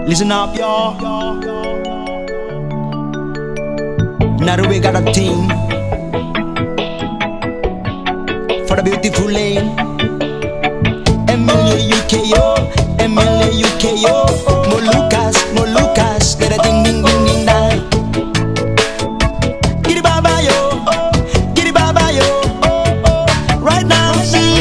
Listen up, y'all. Now we got a team for the beautiful lane. Emilia UKO, Emilia UKO. Mo Lucas, get a ding ding ding ding dang. Giddy baba yo, giddy baba yo. Right now,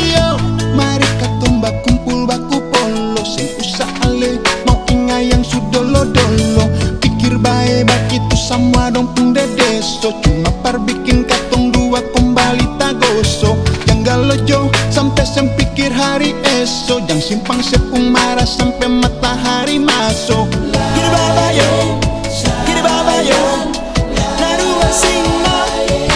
yo, mari katumba kumpul baku polo, sing usaha le mau ingat yang sudolo-dolo. Pikir bae bak itu semua dompung dedeso, cuma par bikin katong dua kembali tagoso. Jangan lojo sampai sempikir hari esok, jangan simpang sepung marah sampai matahari masuk. giddy baba yo, giddy baba yo. Naru sing up,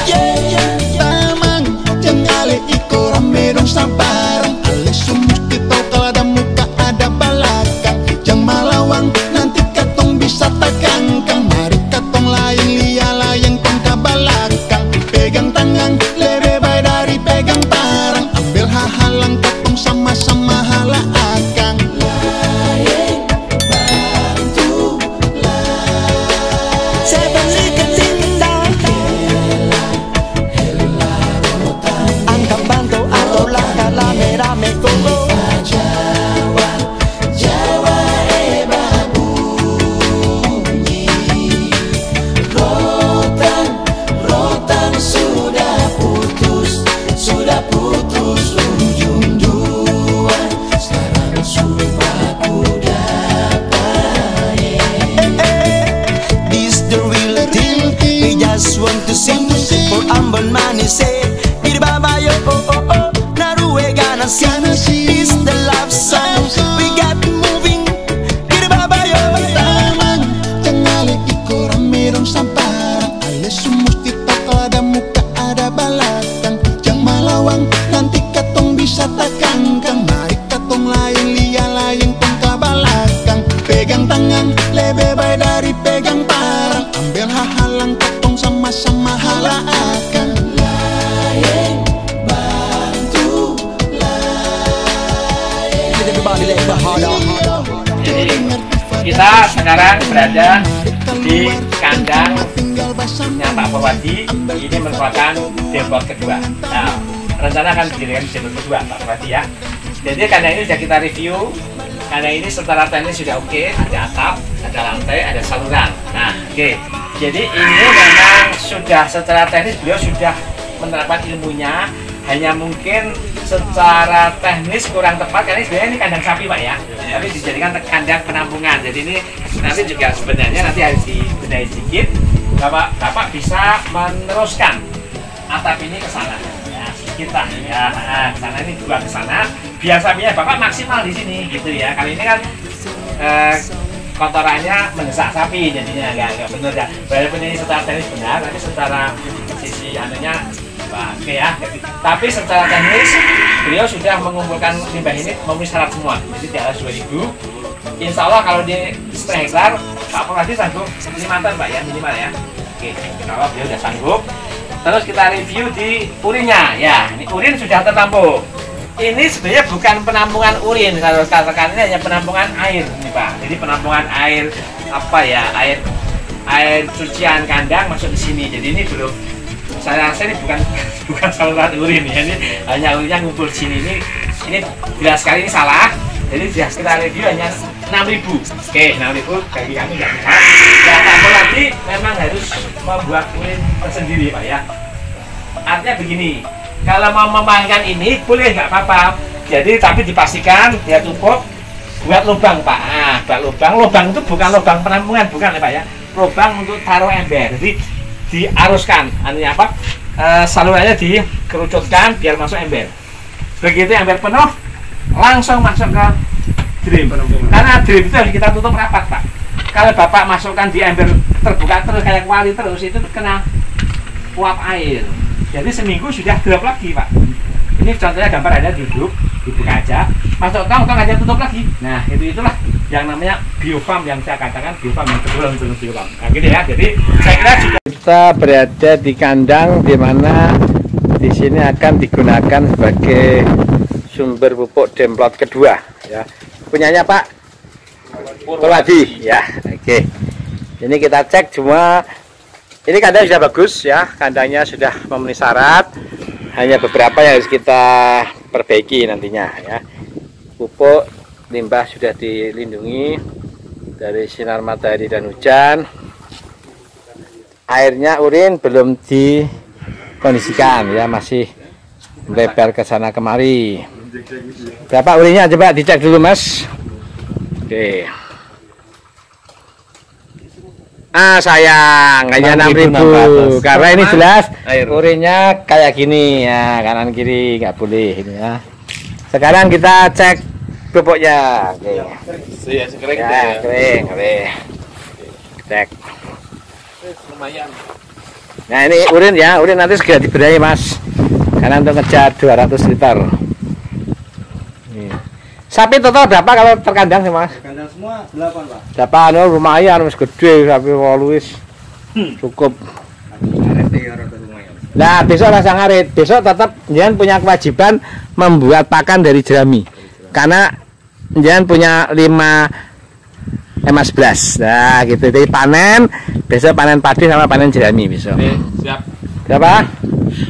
yeah yeah. Tamang, jangan ale iko rame dong sabarang. Ale sumus kita kalau ada muka ada belakang. Jangan malawang nanti katong bisa takangkang. Mari katong lain lia layang tong ke belakang. Pegang tangan lebih baik dari pegang parang. Ambil hahalang katong sama-sama hala akang. Rame Congo Jawa hebat bunyi. Rotan sudah putus ujung dua. Sekarang sumpah ku dapat. This the real thing. We just want to sing for humble money say. Giddy baba yo, Naru we gonna sing. It's the love song. We got moving. Giddy baba yo. Tamang, jangan ale iko rame dong sabarang. Ale sumus kita kalau ada muka ada belakang. Jangan malawang nanti katong bisa takangkang. Mari katong lain lia layang tong ke belakang. Pegang tangan lebih baik dari pegang parang. Ambil hahalang katong sama-sama hala akan. Everybody let the heart out. Jadi kita sekarang berada di kandangnya Pak Purwadi. Ini merupakan demplot kedua. Nah, rencana akan didirikan demplot kedua Pak Purwadi ya. Jadi kandang ini sudah kita review. Kandang ini secara teknis sudah oke. Ada atap, ada lantai, ada saluran. Nah, oke. Jadi ini memang sudah secara teknis beliau sudah menerapkan ilmunya. Hanya mungkin secara teknis kurang tepat karena sebenarnya ini kandang sapi Pak ya, tapi dijadikan kandang penampungan. Jadi ini nanti juga sebenarnya nanti harus dibenahi sedikit. Bapak bisa meneruskan atap ini ke sana, ya, kita ya, sana ini dua ke sana. Biasanya Bapak maksimal di sini gitu ya. Kali ini kan kotorannya mendesak sapi, jadinya nggak benar ya. Walaupun ini secara teknis benar, tapi secara sisi anunya oke ya. Tapi secara teknis beliau sudah mengumpulkan limbah ini memenuhi syarat semua. Jadi di atas 2000. Insya Allah kalau di setengah hektar Pak Purwadi sanggup 5 ton Pak ya minimal ya. Oke, kalau beliau sudah sanggup. Terus kita review di urinnya ya. Ini urin sudah tertampung. Ini sebenarnya bukan penampungan urin, kalau katakan ini hanya penampungan air nih Pak. Jadi penampungan air apa ya, air cucian kandang masuk di sini. Jadi ini belum, saya rasa ini bukan saluran urin ya, ini hanya urinnya ngumpul di sini. Ini jelas sekali ini salah. Jadi kita review hanya 6.000. Oke, 6.000 bagi kami nggak bisa. Ya Pak Purwadi memang harus membuat urin tersendiri Pak ya. Artinya begini, kalau mau memanggil ini boleh nggak apa-apa. Jadi tapi dipastikan dia cukup buat lubang Pak. Nah, buat lubang itu bukan lubang penampungan, bukan ya Pak ya. Lubang untuk taruh ember. Jadi diaruskan, artinya apa? Salurannya dikerucutkan biar masuk ember. Begitu ember penuh, langsung masuk ke drain. Karena drain itu harus kita tutup rapat Pak. Kalau Bapak masukkan di ember terbuka terus kayak kuali terus, itu kena uap air. Jadi seminggu sudah drop lagi Pak. Ini contohnya gambar ada duduk, dibuka aja, masuk tong aja tutup lagi. Nah itulah yang namanya biofarm, yang saya katakan biofarm yang kedua untuk biofarm. Nah gitu ya. Jadi saya kira juga kita berada di kandang di mana di sini akan digunakan sebagai sumber pupuk demplot kedua ya. Punyanya Pak Purwadi ya. Oke. Ini kita cek semua. Ini kandang sudah bagus ya, kandangnya sudah memenuhi syarat. Hanya beberapa yang harus kita perbaiki nantinya ya. Pupuk, limbah sudah dilindungi dari sinar matahari dan hujan. Airnya urin belum dikondisikan ya, masih melebar ke sana kemari. Berapa urinnya coba dicek dulu Mas. Oke. Sayang, hanya 6.000 karena ini jelas urinnya kayak gini ya, kanan kiri nggak boleh ini ya. Sekarang kita cek pupuknya. Oke. Ya, Kering. Cek. Lumayan. Nah ini urin ya, urin nanti segera dibenahi Mas, karena untuk ngejar 200 liter. Nih. Sapi total berapa kalau terkandang sih Mas? Kandang semua 8 Pak. 8, oh, lumayan, mas gede sapi waluis. Cukup. Nah besok langsung ngarit, besok tetap jangan punya kewajiban membuat pakan dari jerami, karena jangan punya 5 emas 11. Nah gitu, jadi panen besok, panen padi sama panen jerami besok. Siap. Berapa?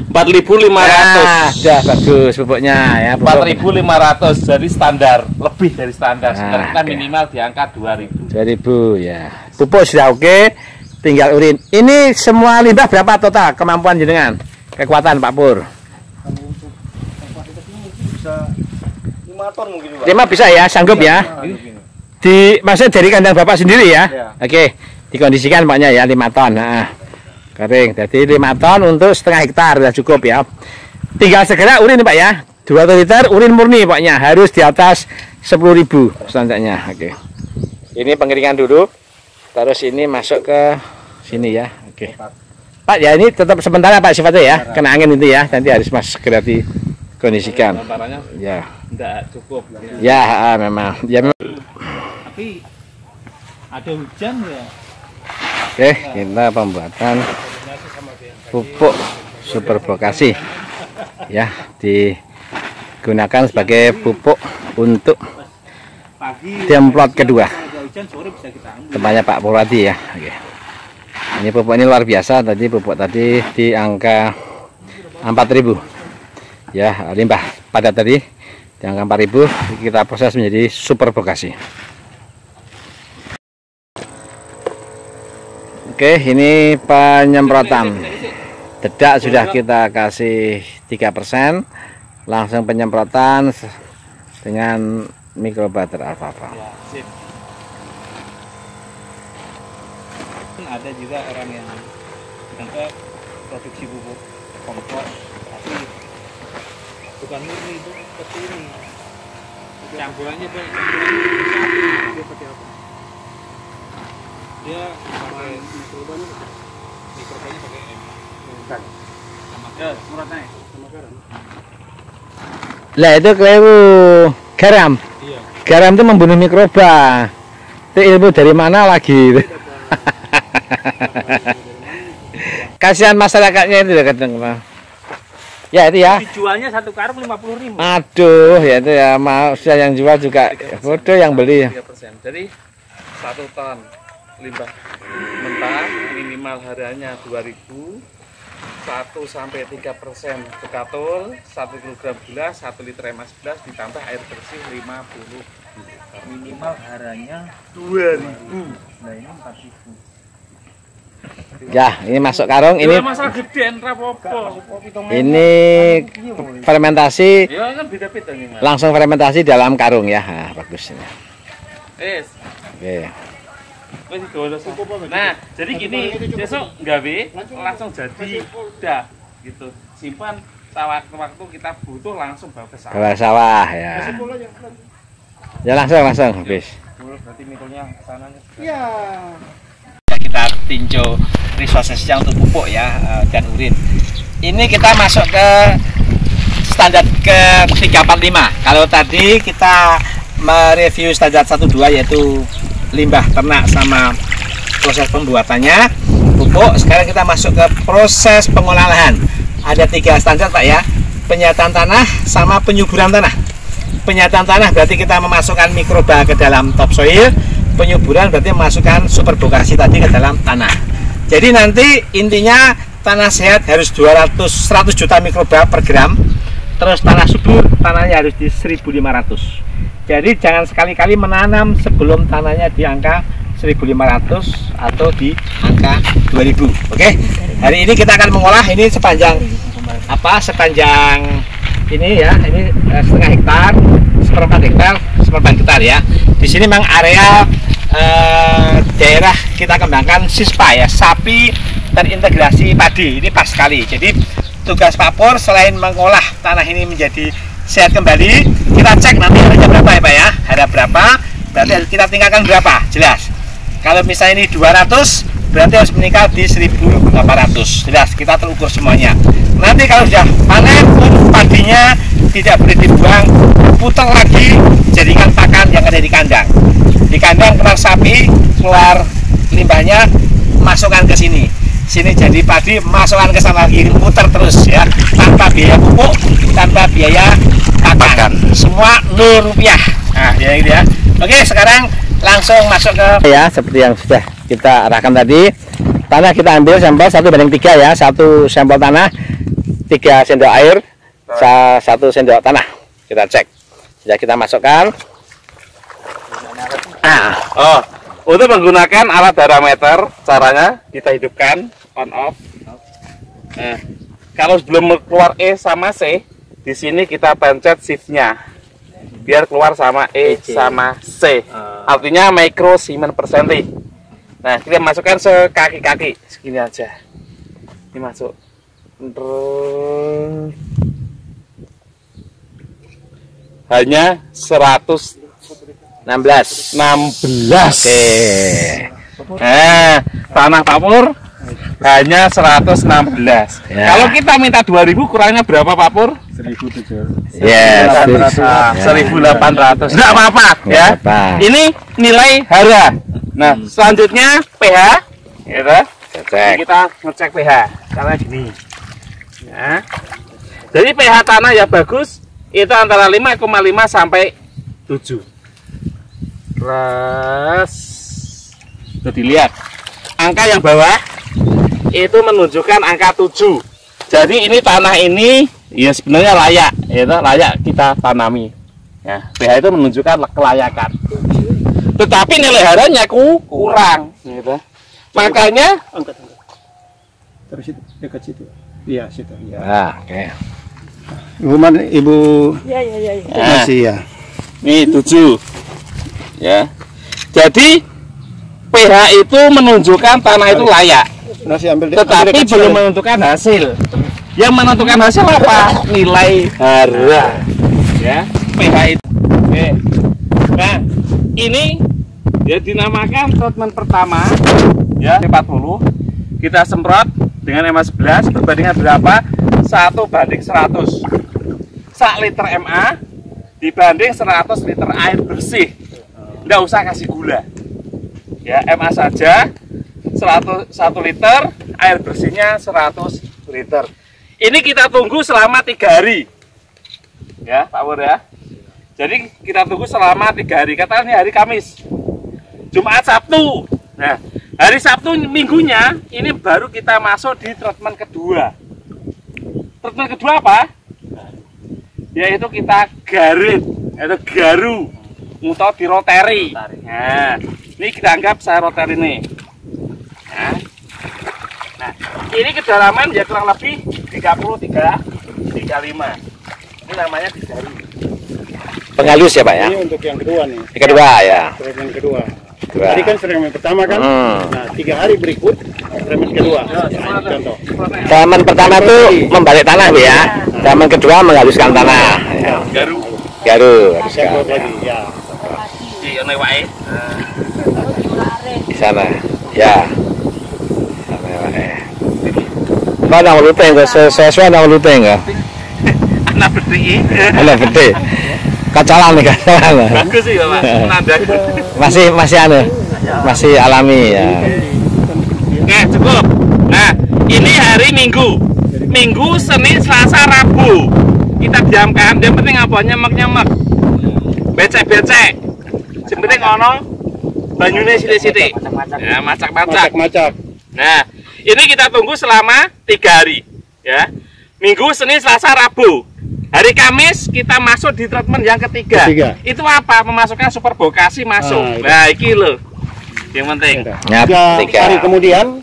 4.500. Nah, sudah bagus pupuknya ya. 4.500 jadi standar, lebih dari standar. Nah, Kita minimal di angka 2.000. 2.000 ya. Pupuk sudah oke, tinggal urin. Ini semua limbah berapa total kemampuan jenengan? Kekuatan Pak Pur? Bisa 5 ton mungkin Pak. 5 bisa ya, sanggup ya. Maksudnya dari kandang Bapak sendiri ya? Ya. Oke, dikondisikan Paknya ya 5 ton. Nah, kering. Jadi 5 ton untuk setengah hektar sudah cukup ya. Tinggal segera urin Pak ya. 200 liter urin murni Paknya, harus di atas 10.000 standarnya. Oke. Ini pengeringan dulu. Terus ini masuk ke sini ya. Oke. Pak ya, ini tetap sementara Pak sifatnya ya. Kena angin itu ya. Nanti harus Mas segera dikondisikan. Ya. Enggak cukup. Ya, memang. Ya memang. Tapi ada hujan ya. Oke, kita pembuatan pupuk super Bekasi ya, digunakan sebagai pupuk untuk demplot kedua. Tempatnya Pak Purwadi ya. Oke. Ini pupuk ini luar biasa, tadi pupuk tadi di angka 4.000 ya, limbah padat tadi di angka 4.000, kita proses menjadi super Bekasi. Oke, ini penyemprotan. Dedak sudah kita kasih 3%, langsung penyemprotan dengan mikrobater alfalfa. Ya, sip. Ada juga orang yang menganggap produksi pupuk kompos, tapi bukan murni, itu seperti ini. Campurannya banyak, campurannya seperti apa? Dia pakai mikrobanya pakai M. Sama suratnya sama garam. Lah itu keliru garam. Iya. Garam itu membunuh mikroba. Itu ilmu dari mana lagi? Kasihan masyarakatnya itu kadang. Ya itu ya. Dijualnya 1 karung 50.000. Aduh, ya itu ya, mau yang jual juga bodoh yang beli. 3%. Jadi 1 ton limbah mentah minimal harganya 2.000, 1-3% bekatul, 1 kg gula, 1 liter emas 11 ditambah air bersih 50. Minimal harganya 2.000. Nah ini 4.000. Ya, ini masuk karung. Ini masalah gedean rapopo. ini fermentasi, Ya kan beda-beda nih Mas. langsung fermentasi dalam karung ya. Nah, bagus ini. Oke. Nah, jadi gini, besok gawe langsung jadi udah gitu. Simpan waktu kita butuh langsung bawa ke sawah. Ke sawah ya. Ya langsung habis. Berarti mikulnya ke sananya. Iya. Kita tinjau resourcesnya untuk pupuk ya, dan urin. Ini kita masuk ke standar ke 345. Kalau tadi kita mereview standar 12 yaitu limbah ternak sama proses pembuatannya pupuk. Sekarang kita masuk ke proses pengolahan. Ada 3 standar Pak ya, penyataan tanah sama penyuburan tanah. Penyataan tanah berarti kita memasukkan mikroba ke dalam topsoil. penyuburan berarti memasukkan superbokasi tadi ke dalam tanah. Jadi nanti intinya tanah sehat harus 100 juta mikroba per gram. Terus tanah subur, tanahnya harus di 1.500. Jadi jangan sekali-kali menanam sebelum tanahnya di angka 1.500 atau di angka 2.000. Oke. Hari ini kita akan mengolah ini sepanjang ini ya, ini setengah hektar, seperempat hektar ya. Di sini memang area daerah kita kembangkan sispa ya, sapi terintegrasi padi. Ini pas sekali. Jadi tugas Pak Pur selain mengolah tanah ini menjadi sehat kembali, kita cek nanti harga berapa ya Pak ya. Harga berapa? Berarti kita tingkatkan berapa? Jelas. Kalau misalnya ini 200, berarti harus meningkat di 1.800. Jelas, kita terukur semuanya. Nanti kalau sudah panen pun padinya tidak boleh dibuang, putar lagi jadikan pakan yang ada di kandang. Di kandang keluar sapi, keluar limbahnya, masukkan ke sini. Sini jadi padi, masukkan ke sana lagi, putar terus ya, tanpa biaya pupuk, tanpa biaya pakan. Semua Rp0. Nah, ya gitu ya. Oke, sekarang langsung masuk ke ya, seperti yang sudah kita arahkan tadi. Tanah kita ambil sampel 1:3 ya, 1 sampel tanah 3 sendok air, 1 sendok tanah. Kita cek, sudah kita masukkan. Untuk menggunakan alat barometer, caranya kita hidupkan on off. Nah, kalau sebelum keluar E sama C, di sini kita pencet shift-nya biar keluar sama E sama C. Artinya mikrosiemens per senti. Nah, kita masukkan sekaki-kaki segini aja. Ini masuk. Hanya 116. Oke. Nah, tanah Pak Pur hanya 116. Ya. Kalau kita minta 2.000, kurangnya berapa Pak Pur? 1.700. Yes, 1.800. Enggak apa-apa ya. Ini nilai hara. Nah, selanjutnya pH, gitu. Jadi kita ngecek pH. Karena gini. Ya. Jadi pH tanah yang bagus itu antara 5,5 sampai 7. Terus itu dilihat angka yang bawah itu menunjukkan angka 7. Jadi ini tanah ini ya sebenarnya layak, ya, layak kita tanami. Ya, pH itu menunjukkan kelayakan. Tetapi nilai haranya kurang, gitu. Makanya Terus itu dekat situ. Iya, situ. Iya. Nah, oke. Ibu mana? Ibu ya. masih ya. Ini 7. Ya. Jadi pH itu menunjukkan tanah itu layak. Nasi ambil Tetapi belum menentukan hasil. Yang menentukan hasil apa? Nilai hara. Ya, pH itu. Oke. Nah, ini ya dinamakan treatment pertama ya 40. Kita semprot dengan MA11 perbandingan berapa? 1:100. 1 liter MA dibanding 100 liter air bersih. Nggak usah kasih gula. Ya, MA saja 1 liter, air bersihnya 100 liter. Ini kita tunggu selama 3 hari. Ya, Pak Pur ya. Jadi kita tunggu selama 3 hari. Katakan ini hari Kamis. Jumat, Sabtu. Nah, hari Sabtu minggunya ini baru kita masuk di treatment kedua. Treatment kedua apa? Yaitu kita garit, yaitu garu, atau diroteri. Nah, ini kita anggap saya roteri ini. Nah, ini kedalaman ya kurang lebih 33-35. Ini namanya digaru. Pengalus ya Pak ya? Ini untuk yang kedua nih. Yang kedua ya. Treatment kedua. Tadi kan treatment pertama kan. Nah, 3 hari berikut treatment kedua. Nah, contoh. Taman pertama itu membalik tanah Bu ya. Taman kedua menghaluskan tanah. Ya. Garu. Saya buat lagi ya. Di ono wae. Di sana. Ya. Sana wae. Kau nang luteng kok sesuai nang luteng kok. Anak bedhi. Anak gede. Kacalan nih kacalan. Bagus sih Bapak. Menandak. Masih anu. Masih alami ya. Oke, cukup. Nah, ini hari Minggu. Minggu, Senin, Selasa, Rabu. Kita diamkan, yang penting apa? Nyemek-nyemek. Becek-becek. Yang penting ono banyune sithik-sithik. Ya, macak-macak. Macak-macak. Nah, ini kita tunggu selama 3 hari, ya. Minggu, Senin, Selasa, Rabu. Hari Kamis kita masuk di treatment yang ketiga. Itu apa? Memasukkan super bokasi masuk. Nah, iki lho. Yang penting. Ya, 3 hari kemudian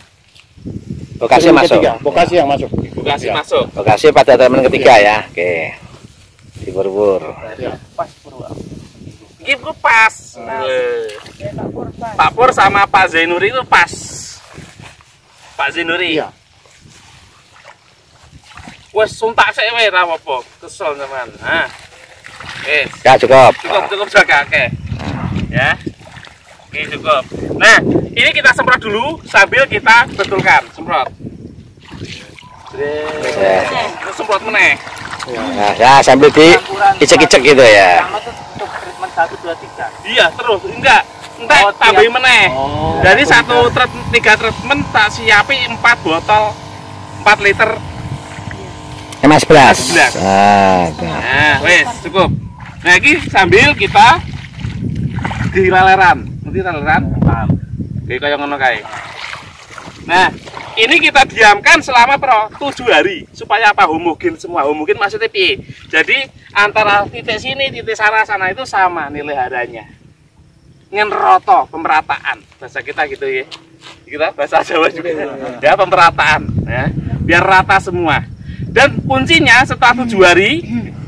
Bokasi masuk. Bokasi yang masuk. Bokasi masuk. Bokasi pada treatment ketiga ya. Oke. Dibur-bur. Ini pas. Pak Pur sama Pak Zainuri itu pas. Pak Zainuri. Iya. Wes suntak sik wae ra apa-apa. Kesel teman. Nah. Ya cukup. Cukup jaga oke. Ya. Oke, cukup. Nah, ini kita semprot dulu sambil kita betulkan. Semprot. Terus semprot meneh. Nah, ya sambil diicek-icek gitu ya. Treatment 1, 2, 3. Iya, terus enggak tambahin meneh. Dari 3 treatment tak siapi 4 botol 4 liter MS11. Nah, wes cukup. Nah, ini sambil kita dilaleran. Nanti laleran. Kayak kaya ngono kae. Nah, ini kita diamkan selama 7 hari supaya apa? Homogen semua. Homogen maksudnya piye? Jadi antara titik sini, titik sana itu sama nilai haranya. Ngenroto, pemerataan. Bahasa kita gitu ya. Kita bahasa Jawa juga. Ya, pemerataan ya. Biar rata semua. Dan kuncinya setelah 7 hari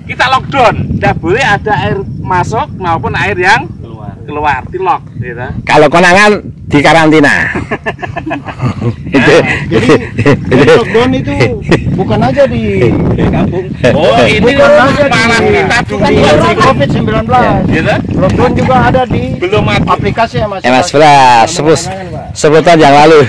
kita lockdown. Tidak boleh ada air masuk maupun air yang keluar, di lock gitu. Kalau konangan di karantina. Jadi lockdown itu bukan aja di kampung. Oh, ini parah kita bukan dulu di COVID-19. gitu. Lockdown juga ada di Belum ada aplikasi yang masih. MS11 sebutan yang lalu.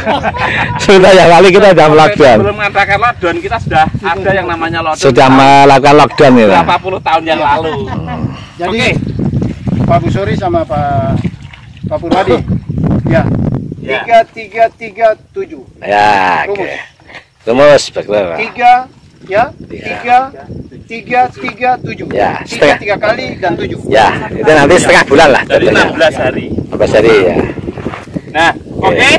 Sebutan yang lalu kita sudah lockdown. Belum mengadakan lockdown, kita sudah ada yang namanya lockdown. Sudah melakukan lockdown ya. berapa puluh tahun yang lalu. Jadi Oke. Pak Busori sama Pak Purwadi. Ya. 3337. Ya, oke. Rumus bagus. 3 ya. 337. Ya, 3 kali dan 7. Ya, itu nanti setengah bulan lah. Dari tentunya. 16 hari. 16 hari ya. Nah, oke.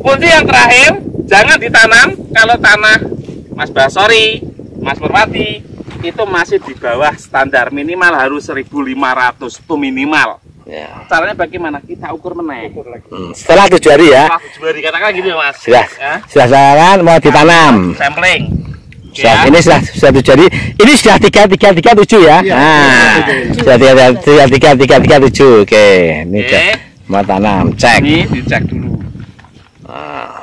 Kunci yang terakhir, jangan ditanam kalau tanah Mas Basori, Mas Purwadi itu masih di bawah standar, minimal harus 1.500 itu minimal. Ya. Caranya bagaimana? Kita ukur meneh. Setelah 7 hari ya. Setelah 7 hari katakan gitu ya Mas. Sudah. Ya. Sudah sekarang mau ditanam. Sampling. Sudah, Ya. ini sudah 7 hari. Ini sudah 337 ya. Iya, Nah, sudah 337. Oke, ini Oke. udah mau tanam. Cek. Ini dicek dulu.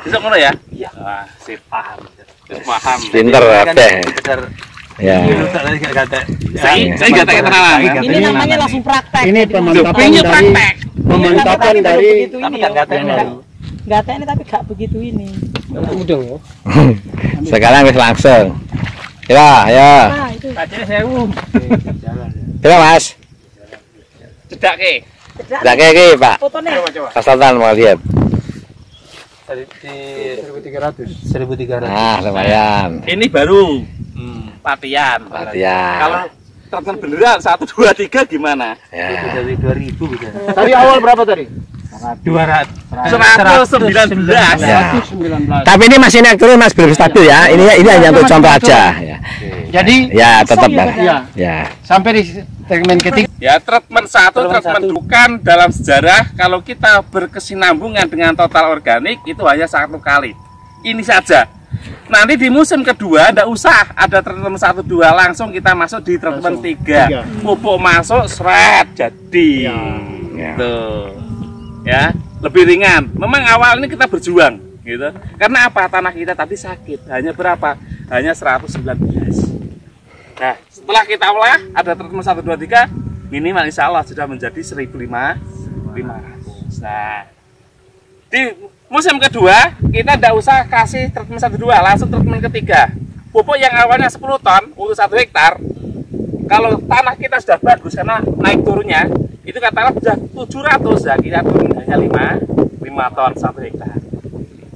Bisa ngono ya? Iya. Wah, sip paham. Paham. Pinter teh. Ya. Saya enggak tak kenalan. Ini namanya langsung praktek. Ini pemantapan Ini dari praktek. pemantapan dari Gak ini tapi gak begitu ini. Sekarang wis langsung. Ya, ya. Nah, itu. Coba Mas. Cedak ke. Tidak kayak Pak. Fotonya. Kasaltan mau lihat. 1300. Nah, lumayan. Ini baru latihan. Latihan. Kalau treatment beneran 1 2 3 gimana? Ya. Dari 2000 bisa. Tadi awal berapa tadi? 119. Ya. 119. Tapi ini masih naik turun Mas, belum stabil ya. Ini hanya untuk contoh aja. Ya. Jadi Ya, tetap lah. ya, Ya. sampai di segmen ketiga. Ya, treatment 1, treatment bukan dalam sejarah kalau kita berkesinambungan dengan total organik itu hanya 1 kali. Ini saja. Nanti di musim kedua tidak usah ada treatment 1 2, langsung kita masuk di treatment 3. Pupuk masuk seret jadi. Ya. Tuh. Ya, lebih ringan. Memang awal ini kita berjuang gitu. Karena apa? Tanah kita tadi sakit. Hanya berapa? Hanya 119. Nah, setelah kita olah ada treatment 1 2 3 minimal insya Allah sudah menjadi 1.500. Nah, di musim kedua kita tidak usah kasih treatment 1 2, langsung treatment ketiga. Pupuk yang awalnya 10 ton untuk 1 hektar, kalau tanah kita sudah bagus karena naik turunnya, itu katakanlah sudah 700, ya kita turun hanya 5 ton 1 hektar.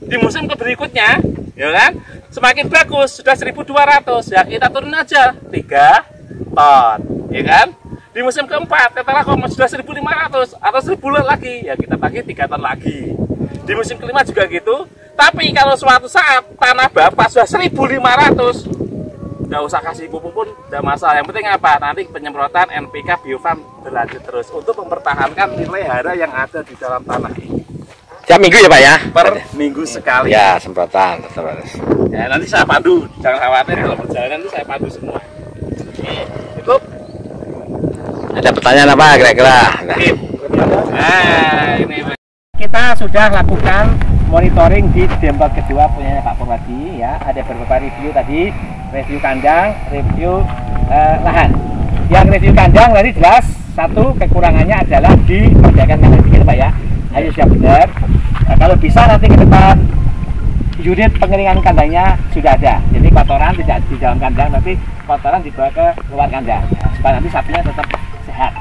Di musim berikutnya, ya kan, semakin bagus sudah 1.200, ya kita turun aja 3 ton, ya kan. Di Di musim keempat katakanlah kalau sudah 1.500 atau 1.000 lagi, ya kita pakai 3 ton lagi. Di musim kelima juga gitu. Tapi kalau suatu saat tanah Bapak sudah 1.500, nggak usah kasih pupuk pun tidak masalah. Yang penting apa? Nanti penyemprotan NPK Biofarm berlanjut terus untuk mempertahankan nilai hara yang ada di dalam tanah ini. Tiap minggu ya Pak ya? Per minggu sekali. Ya, semprotan terus. Ya, nanti saya pandu, jangan khawatir kalau perjalanan nanti saya pandu semua. Oke, cukup. Ada pertanyaan apa kira-kira? Nah, ini Kita sudah lakukan monitoring di dembak kedua punyanya Pak Purwadi ya. Ada beberapa review tadi, review kandang, review lahan. Yang review kandang tadi jelas satu kekurangannya adalah di pergerakan kandang dikit Pak ya. Ayo sudah benar. Kalau bisa nanti ke depan unit pengeringan kandangnya sudah ada. Jadi kotoran tidak di dalam kandang, tapi kotoran dibawa ke luar kandang ya, supaya nanti sapinya tetap sehat.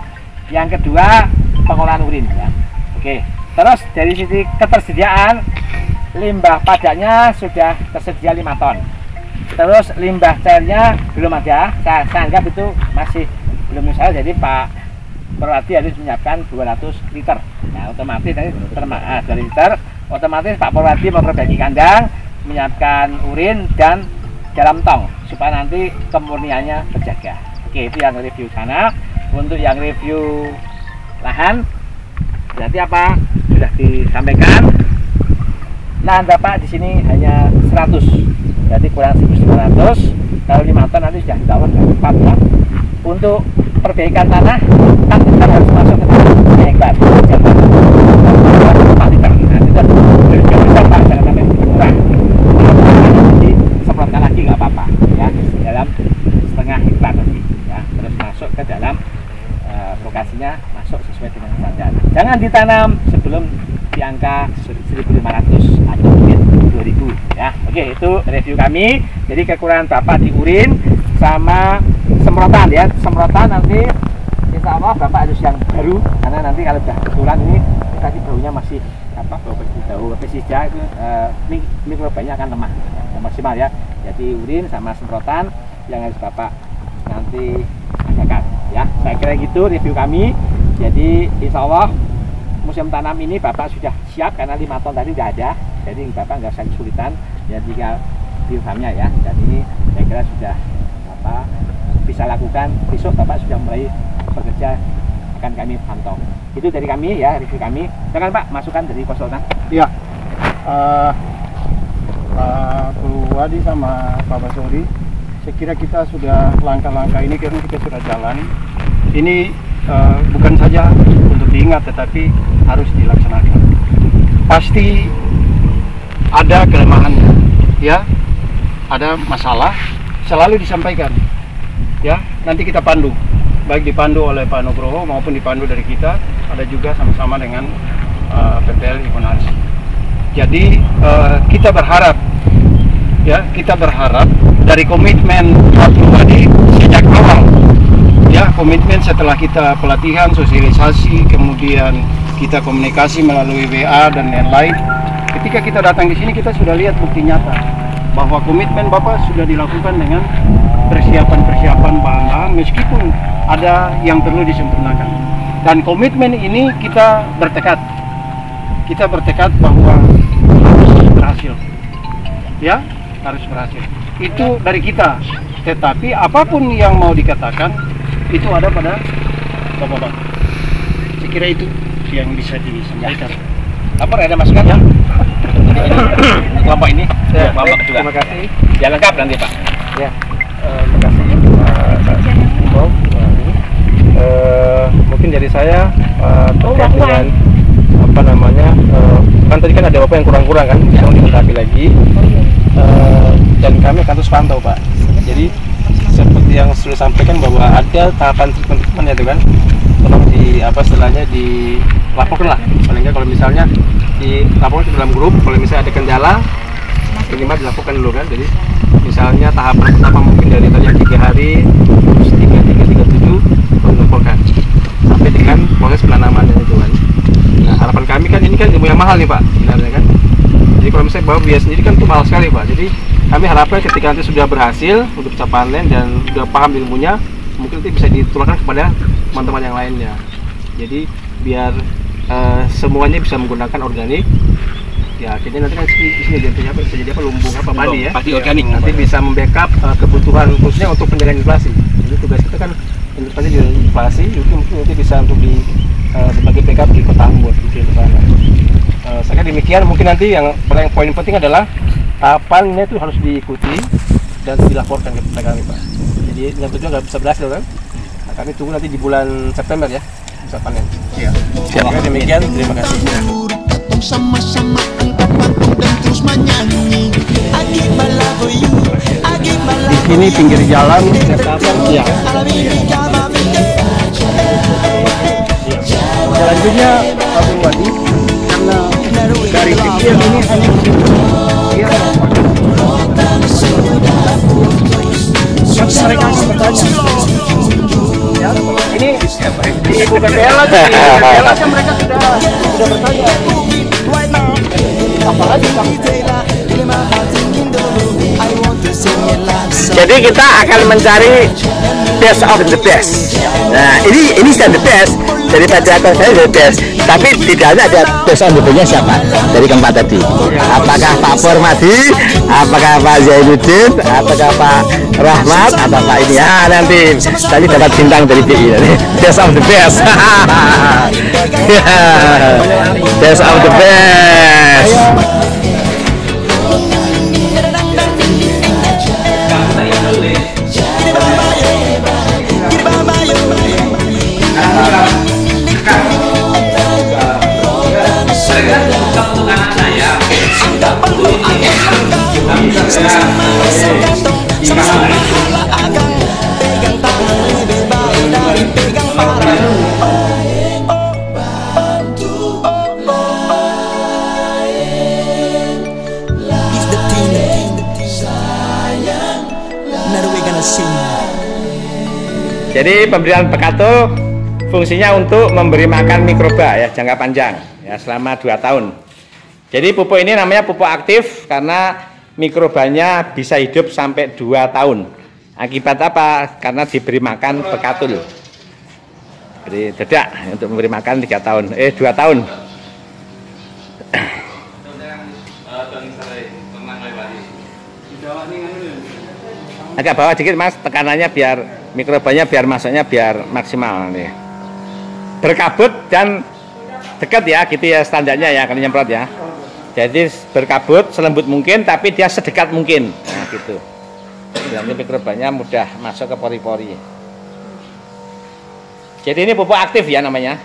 Yang kedua pengolahan urin ya. Oke. Terus dari sisi ketersediaan limbah padatnya sudah tersedia 5 ton. Terus limbah cairnya belum ada. Saya anggap itu masih belum bisa. Jadi Pak Purwadi harus menyiapkan 200 liter. Nah, otomatis dari 2 liter. Otomatis Pak Purwadi memperbaiki kandang, menyiapkan urin dan dalam tong supaya nanti kemurniannya terjaga. Oke, itu yang review sana. Untuk yang review lahan berarti apa? Sudah disampaikan. Lahan Bapak di sini hanya 100. Berarti kurang 1.500. Kalau 5 ton nanti sudah ditawar ke 4 ton. Untuk perbaikan tanah kan kita harus masuk ke hektar. 4 liter. Nah, itu jauh besar Pak, jangan sampai kurang. Jadi semprotkan lagi nggak apa-apa ya, dalam setengah hektar nanti ya. Terus masuk ke dalam lokasinya, masuk sesuai dengan standar. Jangan ditanam sebelum di angka 1.500 atau mungkin 2.000 ya. Oke, itu review kami. Jadi kekurangan Bapak di urin sama semprotan ya. Semprotan nanti insya Allah Bapak harus yang baru, karena nanti kalau sudah kebetulan ini tadi baunya masih bau pesisja itu mikrobanya akan lemah yang maksimal ya. Jadi urin sama semprotan yang harus Bapak nanti adakan ya. Saya kira gitu review kami. Jadi insya Allah musim tanam ini Bapak sudah siap karena 5 ton tadi sudah ada. Jadi Bapak nggak usah kesulitan ya, tinggal biofarmnya ya. Dan ini saya kira sudah bisa lakukan. Besok Bapak sudah mulai bekerja, akan kami pantau. Itu dari kami ya, review kami. Jangan Pak, masukan dari konsultan. Iya, Pak Purwadi sama Pak Basori, saya kira kita sudah langkah-langkah ini karena kita sudah jalan. Ini bukan saja untuk diingat, tetapi harus dilaksanakan. Pasti ada kelemahannya, ya, ada masalah, selalu disampaikan. Ya, nanti kita pandu, baik dipandu oleh Pak Nugroho maupun dipandu dari kita, ada juga sama-sama dengan PPL Ikonas. Jadi kita berharap, ya, kita berharap dari komitmen Pak Purwadi sejak awal, ya, komitmen setelah kita pelatihan, sosialisasi, kemudian kita komunikasi melalui WA dan lain-lain. Ketika kita datang di sini kita sudah lihat bukti nyata bahwa komitmen Bapak sudah dilakukan dengan persiapan-persiapan bahan-bahan, meskipun ada yang perlu disempurnakan. Dan komitmen ini kita bertekad bahwa harus berhasil, ya, harus berhasil. Itu dari kita. Tetapi apapun yang mau dikatakan itu ada pada Bapak-bapak. Saya kira itu yang bisa disampaikan. Apa ada masukan ya? Kelompok ini, kelompok juga. Terima kasih. Ya lengkap nanti Pak. Ya, terima kasih Pak. Mungkin dari saya terkait dengan apa namanya, kan tadi kan ada apa yang kurang-kurang kan, yang dilengkapi lagi. Dan kami akan terus pantau Pak. Jadi seperti yang sudah sampaikan bahwa ada tahapan treatment ya itu kan, tolong di apa istilahnya dilaporkan lah, paling nggak kalau misalnya dilaporkan ke dalam grup, kalau misalnya ada kendala minimal dilaporkan dulu kan. Jadi misalnya tahapan pertama mungkin dari tadi 3 hari, terus 3-3-3-7 melaporkan sampai dengan proses penanaman itu kan. Nah harapan kami kan ini kan ilmu yang mahal nih Pak sebenarnya kan. Jadi kalau misalnya bawa biaya sendiri kan itu mahal sekali Pak. Jadi kami harapkan ketika nanti sudah berhasil untuk capai panen dan sudah paham ilmunya, mungkin nanti bisa ditularkan kepada teman-teman yang lainnya. Jadi biar semuanya bisa menggunakan organik. Ya akhirnya nanti kan di sini bisa jadi apa, lumbung apa, padi ya. Padi organik. Nanti bisa membackup kebutuhan khususnya untuk penjagaan inflasi. Jadi tugas kita kan inflasi di inflasi, mungkin nanti bisa untuk di sebagai backup di Kota Ambon di sana. Saya demikian, mungkin nanti yang paling poin penting adalah tahapannya itu harus diikuti dan dilaporkan kepada kami, Pak. Jadi yang tujuan nggak bisa berhasil kan? Nah, kami tunggu nanti di bulan September ya bisa panen. Iya. Siap. Demikian, terima kasih. Sama-sama angkat patung dan terus menyanyi. Di sini pinggir jalan, ya. Selanjutnya Pak Wadi, karena dari kecil ini hanya ya, mereka bertanya, ya, ini di Ibu PPL aja, mereka sudah bertanya. Apalagi Jadi kita akan mencari best of the best. Nah, ini sudah the best daripada konser the best. Tapi di dalamnya ada best of the bestnya siapa? Dari keempat tadi. Apakah Pak Formadi? Apakah Pak Zainuddin? Apakah Pak Rahmat? Atau Pak ini? Ya nanti tadi dapat bintang dari BI. Best of the best. Best of the best. Jadi pemberian Pekatul fungsinya untuk memberi makan mikroba ya jangka panjang ya selama 2 tahun. Jadi pupuk ini namanya pupuk aktif karena mikrobanya bisa hidup sampai 2 tahun. Akibat apa? Karena diberi makan Pekatul. Beri dedak untuk memberi makan 2 tahun. Agak bawah dikit Mas, tekanannya biar mikrobanya masuknya biar maksimal nanti. Berkabut dan dekat ya, gitu ya standarnya ya kalau nyemprot ya. Jadi berkabut selembut mungkin tapi dia sedekat mungkin. Nah gitu. Nanti mikrobanya mudah masuk ke pori-pori. Jadi ini pupuk aktif ya namanya.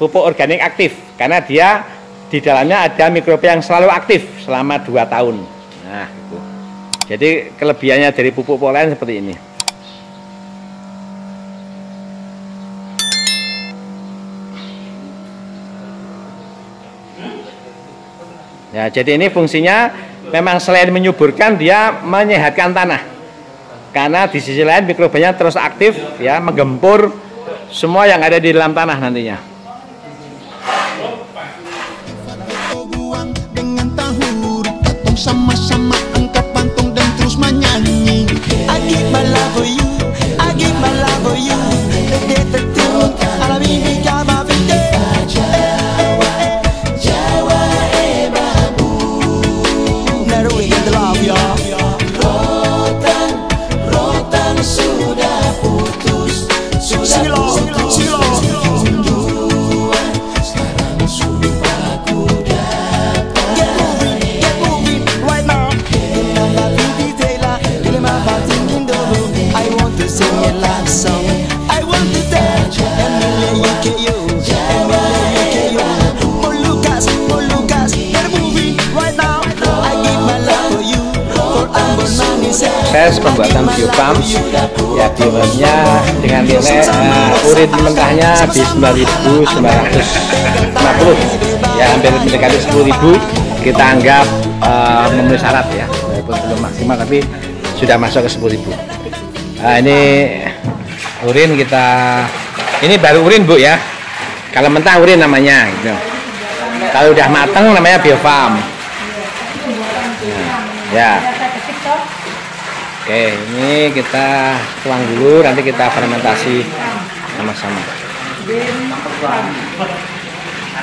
Pupuk organik aktif karena dia di dalamnya ada mikroba yang selalu aktif selama 2 tahun. Nah gitu. Jadi kelebihannya dari pupuk lain seperti ini. Ya, jadi ini fungsinya memang selain menyuburkan dia menyehatkan tanah. Karena di sisi lain mikrobanya terus aktif ya, menggempur semua yang ada di dalam tanah nantinya. Dengan tahu katong sama-sama angkat pantung dan terus menyanyi. I give my love for you, I give my love for you. Proses pembuatan biofam ya, biofamnya dengan nilai urin mentahnya di 9.950 ya, hampir mendekati 10.000. Kita anggap memenuhi syarat ya, walaupun belum maksimal tapi sudah masuk ke 10.000. Nah, ini urin kita, ini baru urin Bu ya, kalau mentah urin namanya gitu. Kalau udah matang namanya biofam. Ya. Oke, ini kita tuang dulu, nanti kita fermentasi sama-sama.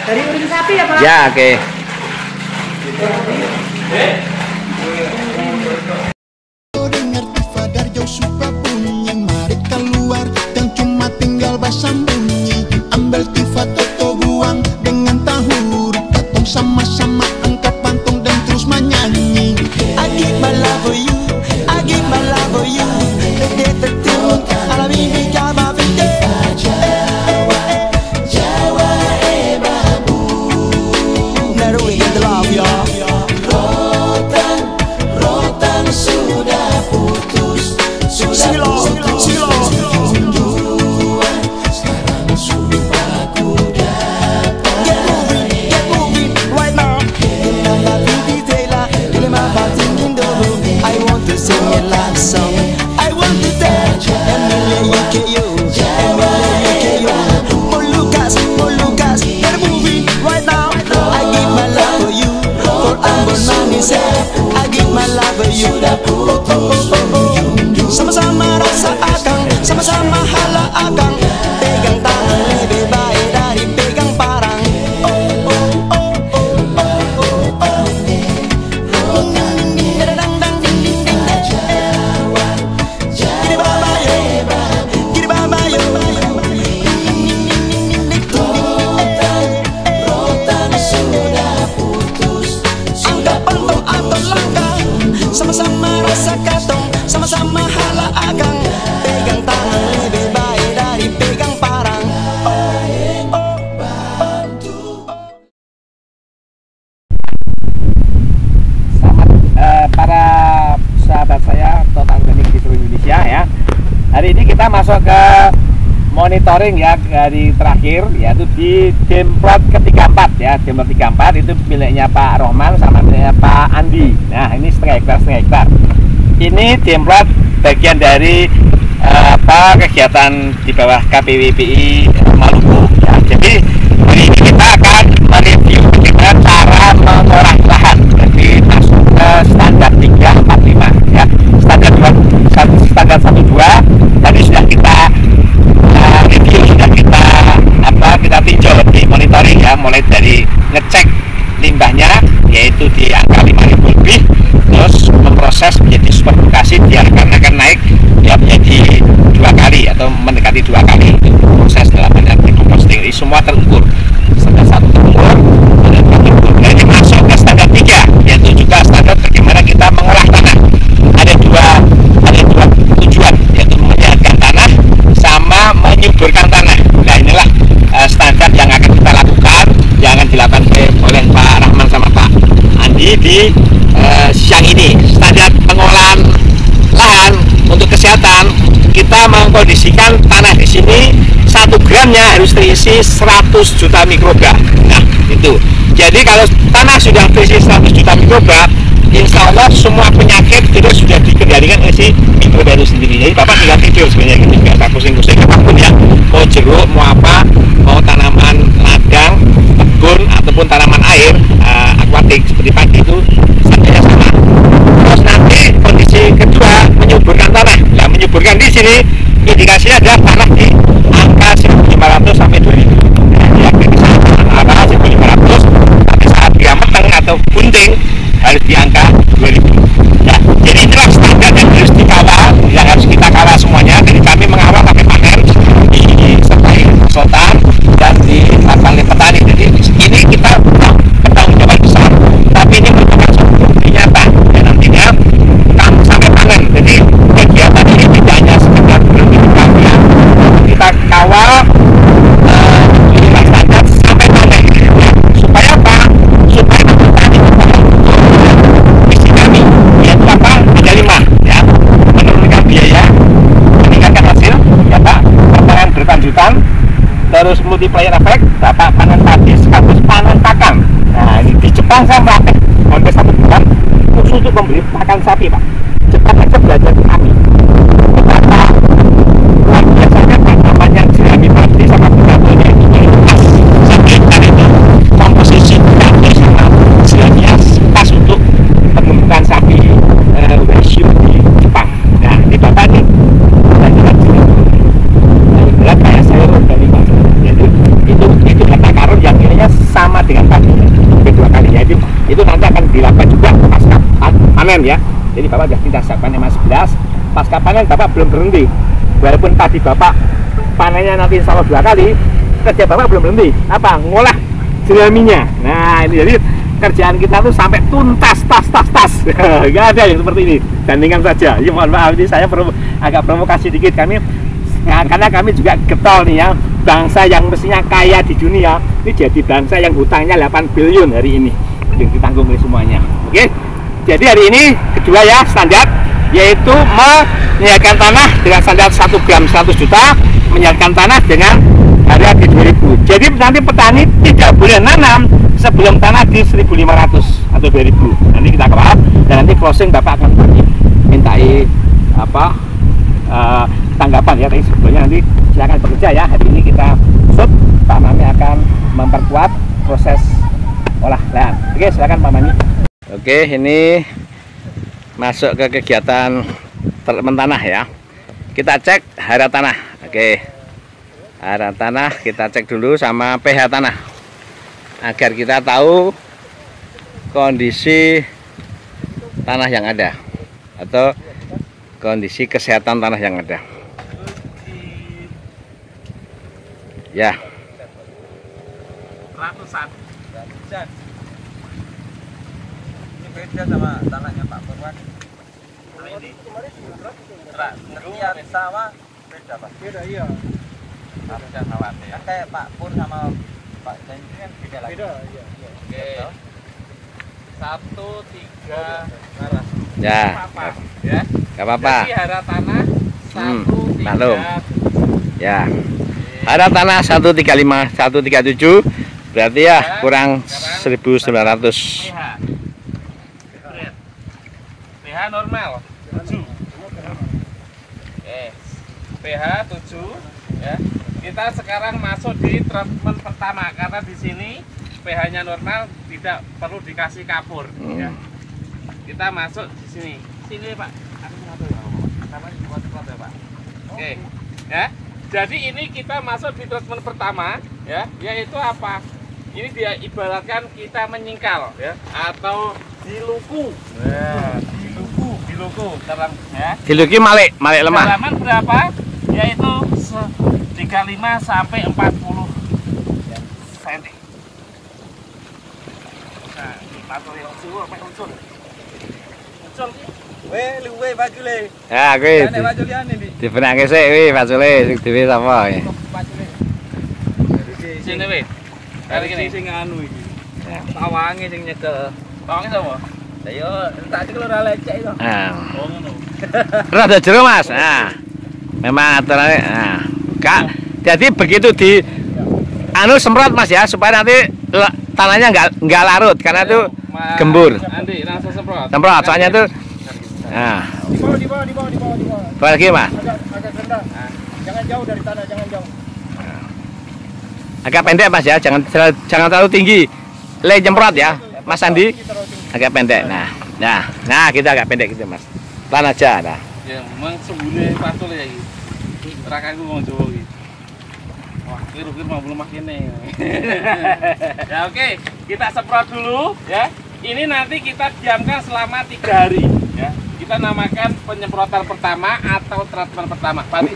Dari urin sapi ya Pak? Ya, oke. Dengar Tifa Darjo suka bunyi, mari keluar dan cuma tinggal basam bunyi. Ambil Tifa Toto buang dengan tahu, katong sama-sama angkat pantong dan terus menyanyi. I give my love for you, I give my love for you. Alami kama vinde. Jawa babu. Never we get the love y'all. Rotan sudah putus. Silo. Sekarang sumpah ku dapat. Get moving right now. I want to sing a love song. I want to dance. For Lucas, get moving right now. I give my love for you. For Ambon Manis, I give my love for you. Sama-sama rasa akang, sama-sama hala akang. Pegang tangan lebih baik dari pegang parang. Sama-sama rasa katong, sama-sama hala agang. Pegang tangan lebih baik dari pegang parang. Selamat para sahabat saya Total Organik di seluruh Indonesia ya. Hari ini kita masuk ke monitoring ya dari terakhir, yaitu di Demplot ke-34 ya. Demplot 34 itu miliknya Pak Rohman sama miliknya Pak Andi. Nah ini setengah hektar. Ini Demplot bagian dari kegiatan di bawah KPWPI Maluku ya. Jadi hari ini kita akan mereview bagaimana cara mengolah lahan. Jadi masuk ke standar 345 ya. Standar 12 tadi sudah kita review, sudah kita tinjau di monitoring ya, mulai dari ngecek limbahnya yaitu di angka 5.000 lebih, terus memproses menjadi super bekasi diharapkan akan naik ya menjadi 2 kali atau mendekati 2 kali itu proses dalam bentuk composting. Ini semua terukur, standar 1 terukur dan terukur. Dan ini masuk ke standar 3 yaitu juga standar bagaimana kita mengolah tanah. Ada dua tujuan, yaitu menyehatkan tanah sama menyuburkan tanah. Nah inilah standar yang akan kita lakukan, yang akan dilakukan oleh Pak Rahman sama Pak Andi di siang ini. Standar pengolahan lahan untuk kesehatan, kita mengkondisikan tanah di sini 1 gramnya harus terisi 100 juta mikroba. Nah itu, jadi kalau tanah sudah terisi 100 juta mikroba, insya Allah semua penyakit itu sudah dikendalikan oleh si mikroba itu sendiri. Jadi Bapak tinggal tidur sebenarnya, nggak usah pusing-pusing apapun ya, mau jeruk, mau apa, mau tanaman ladang, kebun ataupun tanaman air akuatik seperti padi itu standarnya sama. Terus nanti kondisi kedua menyuburkan tanah. Nah menyuburkan di sini indikasinya adalah tanah di angka 1.500 sampai 2.000. Nah, ya antara 1.500 tapi saat dia matang atau bunting harus di angka 2.000. Ya, jadi itulah standar yang harus dikawal, yang harus kita kawal semuanya. Jadi kami mengawal sampai panen disertai konsultan dan di lapangan petani. Jadi ini kita bertanggung jawab besar, tapi ini merupakan suatu bukti nyata dan nantinya sampai panen. Jadi kegiatan ini tidak hanya sekedar berkomunikasi, kita kawal lima standar sampai panen. Supaya apa? Supaya petani visi kami yaitu apa? Ada 5 ya, menurunkan biaya, meningkatkan hasil ya Pak, pertanian berkelanjutan, terus multiplier effect, Bapak panen padi sekaligus panen pakan. Nah ini di Jepang saya praktek hampir 1 bulan khusus untuk membeli pakan sapi Pak. Jepang aja belajar di kami betapa luar biasanya tanaman yang jerami padi sama potatonya itu pas. Saya itu komposisi potato sama jeraminya pas untuk penumbukan sapi ratio di Jepang. Nah di Bapak nih belajar jerami berat kayak sayur dari Pak. Jadi dilakukan juga pasca panen ya. Jadi Bapak sudah kita siapkan yang 11. Pasca panen Bapak belum berhenti. Walaupun tadi Bapak panennya nanti insya Allah 2 kali, kerja Bapak belum berhenti. Apa? Ngolah jeraminya. Nah ini jadi kerjaan kita tuh sampai tuntas tas. Nggak ada yang seperti ini. Bandingkan saja. Ya mohon maaf, ini saya agak provokasi dikit kami. Nah, karena kami juga getol nih ya, bangsa yang mestinya kaya di dunia ini jadi bangsa yang hutangnya 8 billion hari ini yang ditanggung oleh semuanya. Oke, jadi hari ini kedua ya standar, yaitu menyiapkan tanah dengan standar 1 gram 100 juta, menyiapkan tanah dengan harga di 2000. Jadi nanti petani tidak boleh nanam sebelum tanah di 1500 atau 2000. Nanti kita kawal dan nanti closing Bapak akan mintai apa tanggapan ya. Tapi sebelumnya nanti silakan bekerja ya. Hari ini kita shoot, Pak Mami akan memperkuat proses olah lahan. Oke, silakan Pak Mami. Oke, ini masuk ke kegiatan treatment tanah ya. Kita cek hara tanah. Oke, hara tanah kita cek dulu sama pH tanah agar kita tahu kondisi tanah yang ada atau kondisi kesehatan tanah yang ada. Ya. Ratusan. Ini beda sama tanahnya Pak Purwan. Ini. Ngertian sawah beda Pak. Beda iya. Harusnya khawatir. Kan kayak Pak Pur sama Pak Jan itu kan beda lagi. Beda iya. Oke. 1, 3 arah. Ya. Ya. Gak apa-apa. Jadi hara tanah 1, 3. Maklum. Ya. Hara tanah 135, 137 berarti ya kurang 1900. pH normal 7. Oke. pH 7 ya. Kita sekarang masuk di treatment pertama karena di sini pH-nya normal, tidak perlu dikasih kapur ya. Kita masuk di sini. Sini Pak. Pak. Oke. Ya. Jadi ini kita masuk di treatment pertama ya, yaitu apa? Ini dia ibaratkan kita menyingkal ya atau diluku. Ya, diluku terang ya. Diluki malik lemah. Kedalaman berapa? Yaitu 35 sampai 40 cm. Nah, ini patung yang unsur apa unsur? Unsur. Weh, luwe baju le. Ya, kuwi. Nek baju liane iki. Dibenake sik kuwi bajule sing dhewe sapa iki. Sini weh. Kali gini sing anu iki. Tawange sing nyekel. Tawange sapa? Lah yo tak cekel ora lecek to. Nah. Oh ngono. Rada jero Mas. Nah. Memang aturane. Nah. Kak, jadi begitu di anu semprot Mas ya supaya nanti tanahnya enggak larut karena itu gembur. Nanti langsung semprot. Semprot soalnya itu nah. Di bawah. Apa lagi Mas? Agak rendah. Jangan jauh dari tanah, jangan jauh. Agak pendek Mas ya, jangan terlalu tinggi. Le jemprot ya, Mas Andi. Agak pendek. Nah, kita agak pendek gitu Mas. Pelan aja nah. Ya, memang sembune patul ya iki. Rakaku wong Jawa iki. Wah, kira-kira mau belum makine. Ya oke, kita semprot dulu ya. Ini nanti kita diamkan selama 3 hari ya. Kita namakan penyemprotan pertama atau treatment pertama. Pak Di,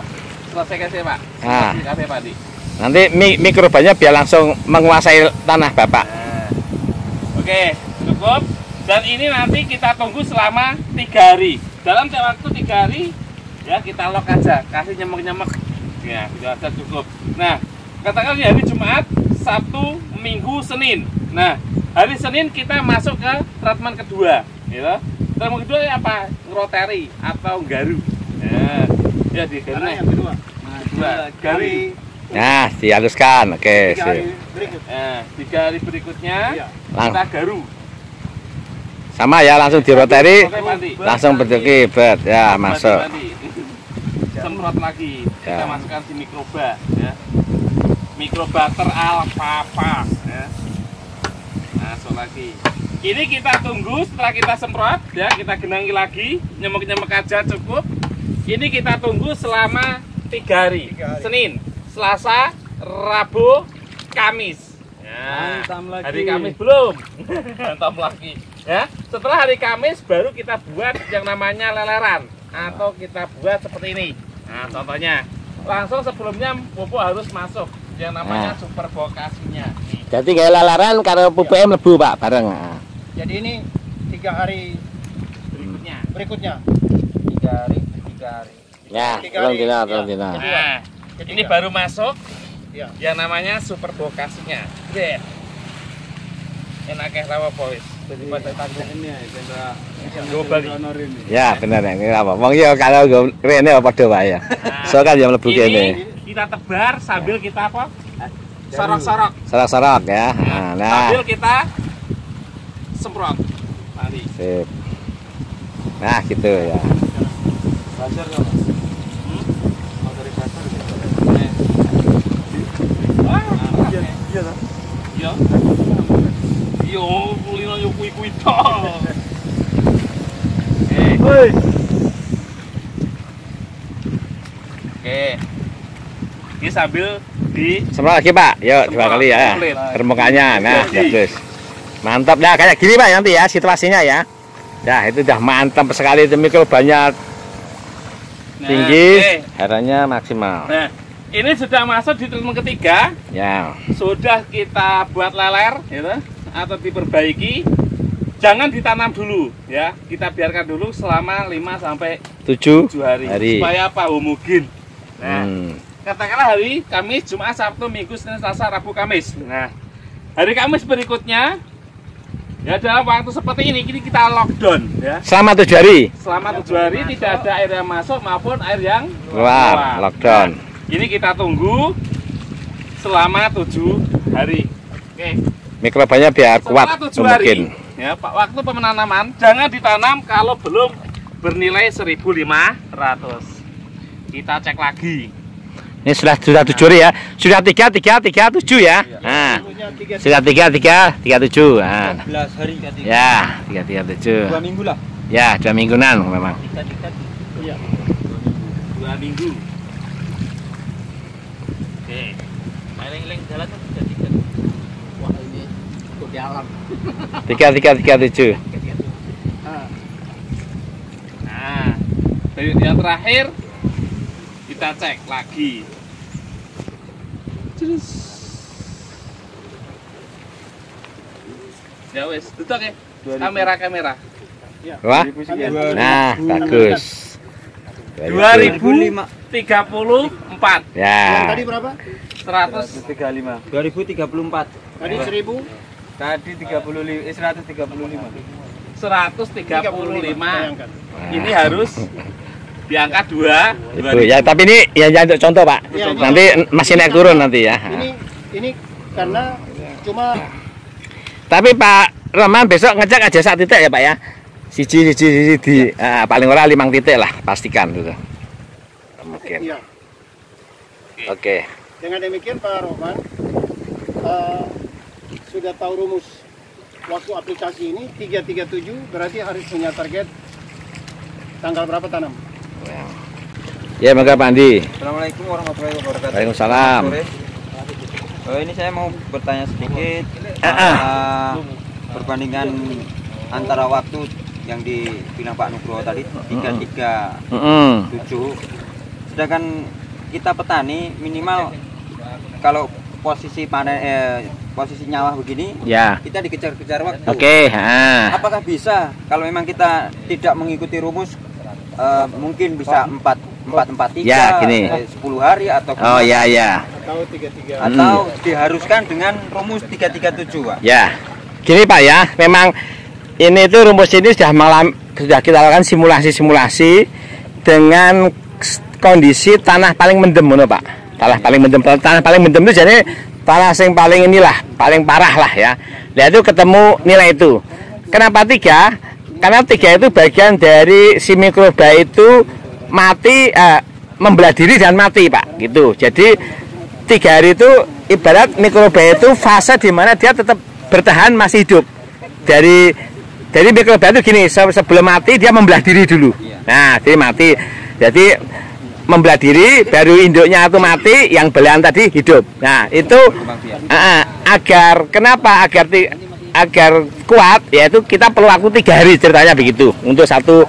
selesaikan saya Pak. Nah. Kasih Pak Di. Nanti mikrobanya biar langsung menguasai tanah Bapak. Nah. Oke, cukup. Dan ini nanti kita tunggu selama 3 hari. Dalam waktu 3 hari ya kita lock aja, kasih nyemek-nyemek. Ya, sudah ada cukup. Nah, katakan di hari Jumat, Sabtu, Minggu, Senin. Nah, hari Senin kita masuk ke treatment kedua, gitu. Treatment kedua apa? Ngeroteri atau garu. Ya di garu yang kedua. Nah, garu. Nah, dihaluskan. Oke, 3 hari berikut. 3 hari berikutnya kita garu. Sama ya, langsung diroteri, langsung berkibet ya masuk. Semprot lagi, kita Ya. masukkan di mikroba ya. Mikrobater alfalfa ya. Masuk lagi. Ini kita tunggu setelah kita semprot ya, kita genangi lagi, nyemek-nyemek aja cukup. Ini kita tunggu selama 3 hari. Senin, Selasa, Rabu, Kamis. Ya, Nah, hari Kamis belum. Mantap lagi. Ya, setelah hari Kamis baru kita buat yang namanya leleran atau kita buat seperti ini. Nah, contohnya langsung sebelumnya pupuk harus masuk yang namanya super bokasinya. Jadi kayak lalaran karo pupuknya mlebu Pak bareng. Jadi ini 3 hari berikutnya. 3 hari. Ya, tolong dina. Nah, ini baru masuk Ya. yang namanya super bokasinya. Enaknya rawa polis. Jadi pada tanggung ini Ya, benar ini apa? Wong ya kalau rene padha wae ya. So kan yang mlebu kene. Ini kita tebar sambil kita apa? Sorok-sorok. Sorok-sorok ya. Nah. Sambil kita semprot. Tadi. Sip. Nah, gitu ya. Iya. Yo, kulino yo kuwi tok. Oke. Ini sambil di Semprot lagi Pak. Yuk, 2 kali ya. Permukaannya. Nah, bagus. Mantap dah kayak gini Pak nanti ya situasinya ya. Nah, itu udah mantap sekali itu mikrobanya tinggi, haranya maksimal. Nah, ini sudah masuk di treatment ketiga. Ya. Sudah kita buat leler gitu atau diperbaiki. Jangan ditanam dulu ya. Kita biarkan dulu selama 5 sampai 7 hari. Supaya apa? Homogen. Nah, katakanlah hari Kamis, Jumat, Sabtu, Minggu, Senin, Selasa, Rabu, Kamis. Nah, hari Kamis berikutnya ya dalam waktu seperti ini kita lockdown ya. Selama 7 hari. Selama 7 hari tidak ada air yang masuk maupun air yang keluar. Lockdown. Nah, ini kita tunggu selama 7 hari. Oke. Mikrobanya biar kuat mungkin. Ya, Pak, waktu penanaman jangan ditanam kalau belum bernilai 1.500. Kita cek lagi. Ini sudah 7 hari ya. Sudah 337 ya. Nah. Sudah 337. Nah. 11 hari tadi. Ya, 337. 2 minggu lah. Ya, 2 mingguan memang. Iya. 2 minggu. Oke. Maling-maling jalan kan sudah 3. Wah, ini di alam. 337. Nah, dari yang terakhir kita cek lagi. Terus. Ya wes, tutup ya. Kamera. Wah. Nah, bagus. 2034. Ya. Tadi berapa? 135. 2034. Tadi 1000. Tadi 135. 135. Ini harus diangkat 2. Itu ya, tapi ini ya untuk contoh Pak. Ya, nanti masih naik turun nanti ya. Ini karena cuma. Tapi Pak Roman besok ngecek aja 1 titik ya Pak ya. Siji di paling ora 5 titik lah pastikan gitu. Mungkin. Iya. Oke. Dengan demikian Pak Roman sudah tahu rumus waktu aplikasi ini 337 berarti harus punya target tanggal berapa tanam. Ya, maka Pak Andi. Assalamualaikum warahmatullahi wabarakatuh. Waalaikumsalam. Ini saya mau bertanya sedikit perbandingan antara waktu yang dibilang Pak Nugroho tadi 337. Sedangkan kita petani minimal kalau posisi panen posisi nyawah begini ya kita dikejar-kejar waktu. Oke. Apakah bisa kalau memang kita tidak mengikuti rumus mungkin bisa 443 ya, gini. 10 hari atau Oh ya Atau 33 atau diharuskan dengan rumus 337 Pak. Ya. Gini Pak ya, memang ini tuh rumus ini sudah kita lakukan simulasi dengan kondisi tanah paling mendem Pak. Tanah paling mendem itu jadi tanah yang paling paling parah lah ya. Nah itu ketemu nilai itu. Kenapa 3? Karena 3 itu bagian dari si mikroba itu mati, membelah diri dan mati Pak, gitu. Jadi 3 hari itu ibarat mikroba itu fase di mana dia tetap bertahan masih hidup. Dari mikroba itu gini, sebelum mati dia membelah diri dulu. Nah, dia mati. Jadi membelah diri, baru induknya itu mati, yang belahan tadi hidup. Nah, itu agar kenapa agar kuat, yaitu kita perlu waktu 3 hari ceritanya begitu untuk satu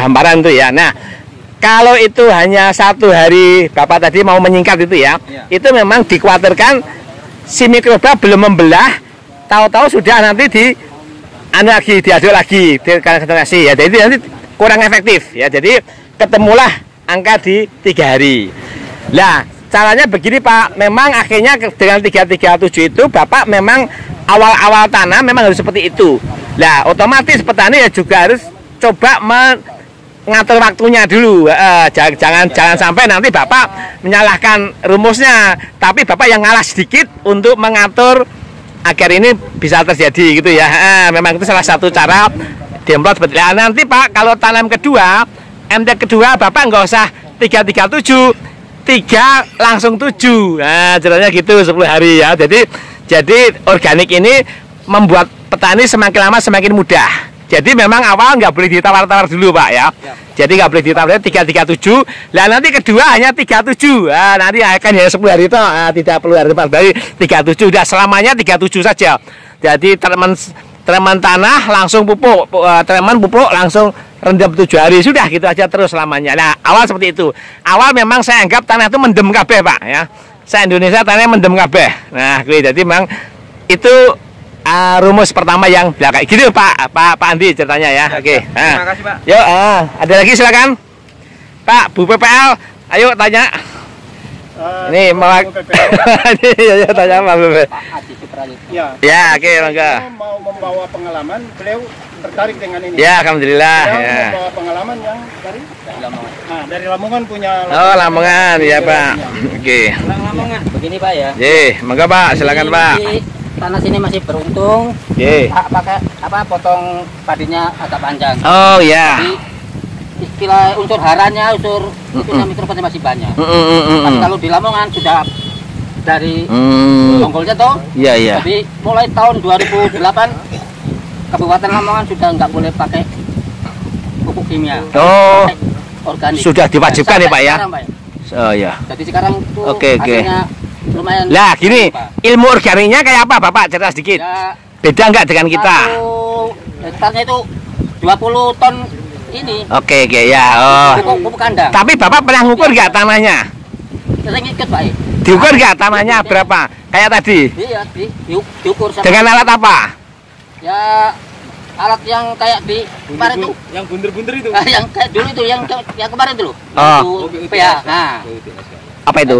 hamparan itu ya. Nah, kalau itu hanya 1 hari, Bapak tadi mau menyingkat itu ya, itu memang dikhawatirkan si mikroba belum membelah, tahu-tahu sudah nanti diaduk lagi konsentrasi ya, jadi nanti kurang efektif ya. Jadi ketemulah angka di 3 hari. Nah, caranya begini Pak, memang akhirnya dengan 337 itu Bapak memang awal-awal tanam memang harus seperti itu. Nah, otomatis petani ya juga harus coba mengatur waktunya dulu. Jangan sampai nanti Bapak menyalahkan rumusnya, tapi Bapak yang ngalah sedikit untuk mengatur agar ini bisa terjadi gitu ya. Memang itu salah satu cara demplot seperti itu. Nah, nanti Pak kalau tanam kedua, MT kedua Bapak nggak usah 337, 3 langsung 7. Nah, caranya gitu 10 hari ya. Jadi organik ini membuat petani semakin lama semakin mudah. Jadi memang awal nggak boleh ditawar-tawar dulu Pak ya. Jadi nggak boleh ditawar 337. Lah nanti kedua hanya 37. Nah, nanti akan ya 10 hari itu tidak perlu hari dari 37. Udah selamanya 37 saja. Jadi tanaman tanah langsung pupuk, tanaman pupuk langsung rendam 7 hari, sudah gitu aja terus selamanya. Nah, awal seperti itu. Awal memang saya anggap tanah itu mendem kabeh Pak ya. Saya Indonesia tanahnya mendem kabeh. Nah, jadi memang itu rumus pertama yang kayak gitu Pak Andi ceritanya ya. Oke. Terima kasih Pak. Yuk, ada lagi silakan. Pak Bu PPL, ayo tanya. Ini mau ini ya tanya Pak Bu. Ya, oke, mangga. Mau membawa pengalaman, beliau tertarik dengan ini. Ya, alhamdulillah. Beliau membawa pengalaman yang dari Lamongan. Nah, dari Lamongan punya. Oh, Lamongan ya Pak. Oke. Lamongan. Begini Pak ya. Mangga Pak, silakan Pak. Tanah sini masih beruntung. Pak pakai potong padinya agak panjang. Oh ya. Jadi istilah unsur haranya, unsur itunya mikrofonnya masih banyak. Tapi kalau di Lamongan sudah dari Tonggolnya toh. Iya. Jadi mulai tahun 2008 Kabupaten Lamongan sudah nggak boleh pakai pupuk kimia. Oh. Organik. Sudah diwajibkan ya Pak ya. Sekarang, Pak. Oh ya. Jadi sekarang itu Oke. lumayan. Lah gini, ilmu organiknya kayak apa Bapak? Cerita sedikit. Ya, beda nggak dengan kita? Hektarnya itu 20 ton ini. Oke ya. Oh. Pupuk kandang. Tapi Bapak pernah ngukur nggak tanahnya? Sering ikut Pak. Diukur nggak tanahnya berapa? Kayak tadi? Iya, diukur sama. Dengan alat apa? Ya alat yang kayak di kemarin itu. Yang bunder-bunder itu. Yang kayak dulu itu, yang kemarin itu loh. Oh. Itu PH. Nah. Apa itu?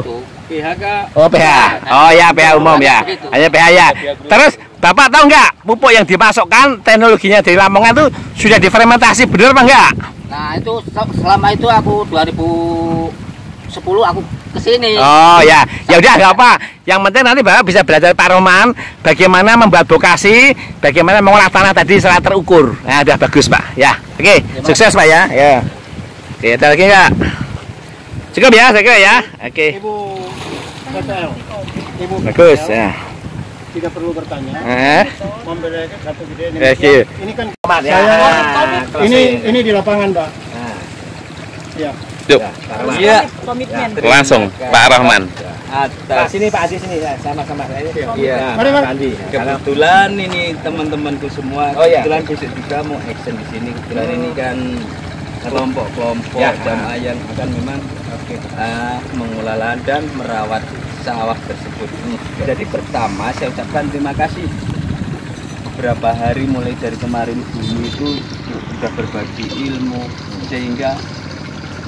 PHK. Oh PH. Oh ya PH umum ya. Hanya PH ya. Terus Bapak tahu nggak pupuk yang dimasukkan teknologinya dari Lamongan itu sudah difermentasi benar apa enggak? Nah itu selama itu aku 2010 aku kesini. Oh ya, ya udah nggak apa. Yang penting nanti Bapak bisa belajar Pak Roman bagaimana membuat bokasi, bagaimana mengolah tanah tadi secara terukur. Nah, udah bagus Pak. Ya, oke, sukses Pak ya. Ya. Oke, ada lagi nggak? Cukup ya, saya kira ya. Oke. Ibu PPL. Ibu Bagus PPL, ya. tidak perlu bertanya. Memberikan satu gede ini. Ini kan ini di lapangan, Pak. Ya. Iya. Komitmen. Langsung Pak Rahman. Pak sini Pak Adi sini ya, sama-sama. Iya. Mari, Pak. Kebetulan ini teman-temanku semua, Oh, iya. kebetulan besok juga mau action di sini. Kebetulan ini kan kelompok-kelompok jamaah yang akan memang mengelola ladang, merawat sawah tersebut. Jadi pertama saya ucapkan terima kasih. Beberapa hari mulai dari kemarin dulu itu sudah berbagi ilmu sehingga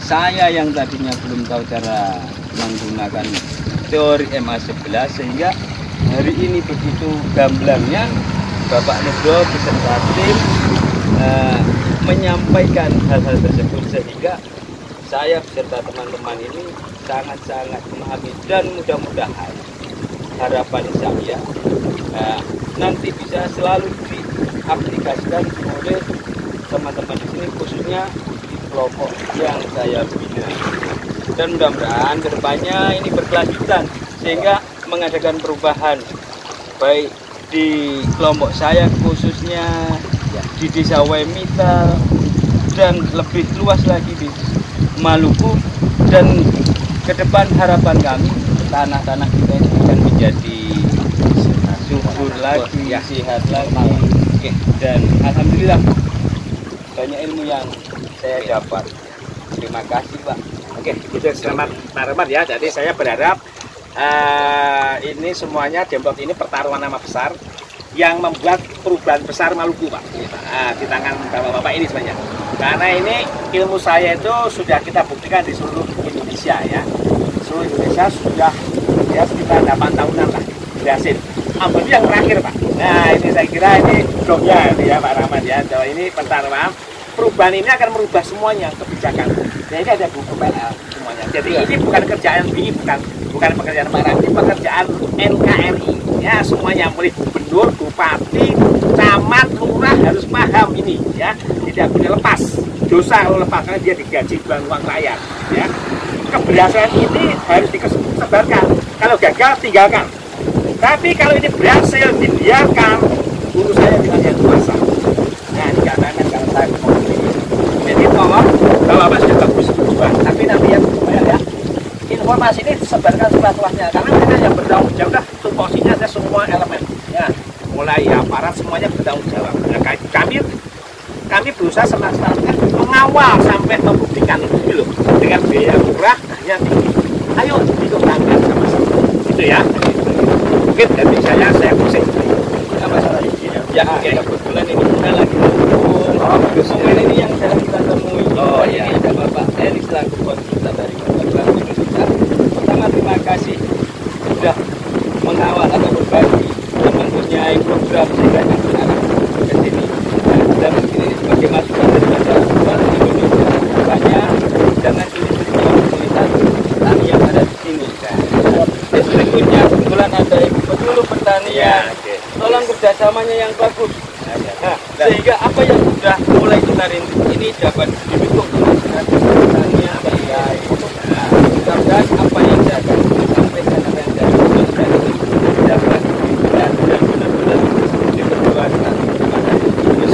saya yang tadinya belum tahu cara menggunakan teori MA11 sehingga hari ini begitu gamblangnya Bapak Nugroho beserta tim menyampaikan hal-hal tersebut sehingga saya beserta teman-teman ini sangat-sangat memahami dan mudah-mudahan harapan saya nanti bisa selalu diaplikasikan oleh teman-teman di sini khususnya di kelompok yang saya bina dan mudah-mudahan kedepannya ini berkelanjutan sehingga mengadakan perubahan baik di kelompok saya khususnya di desa Wemita dan lebih luas lagi di Maluku dan ke depan harapan kami tanah-tanah kita ini akan menjadi lagi, ya. sehat lagi. Oke. Dan alhamdulillah banyak ilmu yang saya dapat. Terima kasih Pak. Oke, itu selamat Pak Rahmat ya. Jadi saya berharap ini semuanya Demplot ini pertaruhan nama besar yang membuat perubahan besar Maluku Pak. Di tangan bapak-bapak ini sebenarnya. Karena ini ilmu saya itu sudah kita buktikan di seluruh Indonesia ya. Seluruh Indonesia sudah ya sekitar 8 tahunan lah berhasil. Ambon yang terakhir Pak. Nah ini saya kira ini dongnya ya Pak Rahmat ya. Bahwa ini pertaruhan perubahan ini akan merubah semuanya kebijakan. Jadi ada buku PL semuanya. Jadi ini bukan kerjaan BI, bukan pekerjaan Pak Ramli, pekerjaan NKRI. Ya semuanya mulai gubernur, bupati, camat, lurah harus paham ini ya. Tidak boleh lepas. Dosa kalau lepas karena dia digaji bukan uang rakyat. Ya keberhasilan ini harus disebarkan. Kalau gagal tinggalkan. Tapi kalau ini berhasil dibiarkan, urusannya dengan yang kuasa. Nah ini katakan kalau saya mau ini. Jadi tolong bapak sudah bagus berjuang, tapi nanti yang ya informasi ini disebarkan seluas-luasnya karena mereka yang bertanggung jawab dah tupoksinya ada semua elemen ya mulai aparat semuanya bertanggung jawab. Nah, kami berusaha semaksimal mengawal sampai membuktikan itu dulu dengan biaya murah hanya tinggi. Ayo itu tanggal sama-sama gitu ya. Mungkin dari saya pusing apa masalah ini ya. Kebetulan ini kita lagi momen ini yang sedang kita temui. Oh iya, ada Bapak Eri selaku konsultan dari Bapak Indonesia. Pertama terima kasih sudah mengawal atau berbagi dan mempunyai program sehingga anak-anak ke sini dan ini sebagai masukan dari masyarakat Indonesia. Banyak jangan komunitas tani yang ada di sini. Dan berikutnya kebetulan ada Ibu Penyuluh Pertanian. Tolong kerjasamanya yang bagus. Nah, sehingga apa yang sudah mulai kita rintis ini dapat didukung dengan pertanian baik. Nah, mudah-mudahan apa yang saya akan sampaikan apa yang saya jelaskan ini dapat dan benar-benar diperjuangkan kepada terus.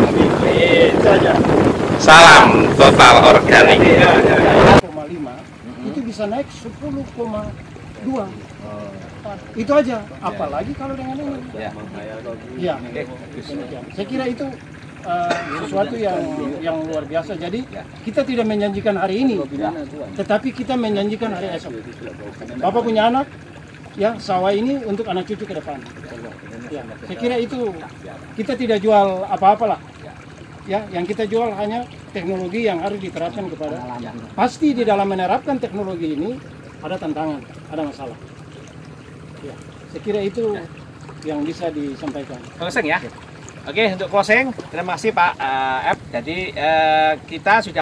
Amin saja. Salam total organik. 1,5 itu bisa naik 10,2. Itu aja, apalagi kalau dengan ini. Ya. Saya kira itu sesuatu yang luar biasa. Jadi kita tidak menjanjikan hari ini, tetapi kita menjanjikan hari esok. Bapak punya anak, ya sawah ini untuk anak cucu ke depan. Ya, saya kira itu kita tidak jual apa-apalah. Ya, yang kita jual hanya teknologi yang harus diterapkan kepada. Pasti di dalam menerapkan teknologi ini ada tantangan, ada masalah. Ya, saya kira itu yang bisa disampaikan. Closing ya. Oke, untuk closing, terima kasih Pak F. Jadi kita sudah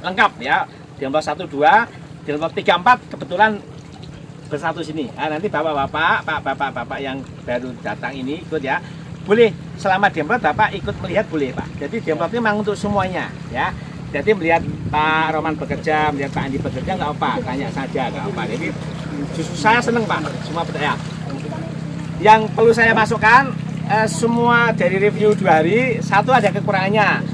lengkap ya. Demplot 1, 2, Demplot 3, 4 kebetulan bersatu sini. Nah, nanti bapak-bapak yang baru datang ini ikut ya. Boleh selama Demplot Bapak ikut melihat boleh Pak. Jadi Demplot ini memang untuk semuanya ya. Jadi melihat Pak Roman bekerja, melihat Pak Andi bekerja nggak apa, tanya saja nggak apa. Jadi justru saya seneng Pak, semua ya. Yang perlu saya masukkan semua dari review 2 hari, satu ada kekurangannya.